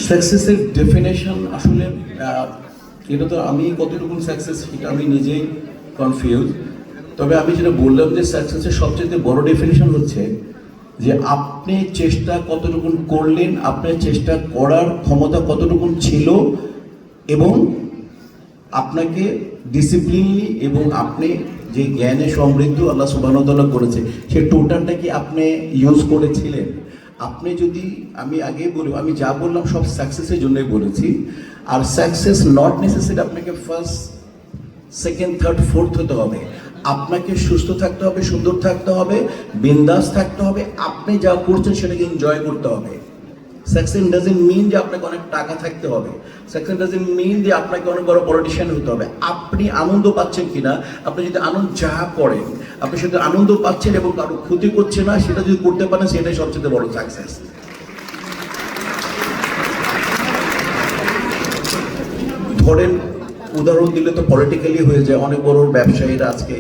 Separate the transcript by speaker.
Speaker 1: সাকসেসের definition আসলে এটা তো আমি কতটুকু সাকসেস সেটা আমি নিজেই কনফিউজ। তবে আমি যেটা বললাম যে সাকসেসের সবচেয়ে বড় ডেফিনেশন হচ্ছে যে আপনি চেষ্টা কতটুকু করলেন, আপনার চেষ্টা করার ক্ষমতা কতটুকু ছিল, এবং আপনাকে ডিসিপ্লিনলি এবং আপনি যে জ্ঞানে সমৃদ্ধ আল্লাহ সুবহানাহু ওয়া তাআলা করেছে সে টোটালটা কি আপনি ইউজ করেছিলেন। আপনি যদি, আমি আগেই বলি, আমি যা বললাম সব সাকসেসের জন্যই বলেছি। আর সাকসেস নট নেসেসারি আপনাকে ফার্স্ট, সেকেন্ড, থার্ড, ফোর্থ হতে হবে। আপনাকে সুস্থ থাকতে হবে, সুন্দর থাকতে হবে, বিন্দাস থাকতে হবে, আপনি যা করছেন সেটাকে এনজয় করতে হবে। সাকসেস ডাজেন্ট মিন যে আপনাকে অনেক টাকা থাকতে হবে। সাকসেস ডাজেন্ট মিন যে আপনাকে অনেক বড় পলিটিশিয়ান হতে হবে। আপনি আনন্দ পাচ্ছেন কিনা, আপনি যদি আনন্দ যা করেন আপনি সেটা আনন্দ পাচ্ছেন এবং কারো ক্ষতি করছে না, সেটা যদি করতে পারেন সেটাই সবচেয়ে বড় সাকসেস। ধরেন উদাহরণ দিলে তো পলিটিক্যালি হয়ে যায়, অনেক বড় ব্যবসায়ীরা আজকে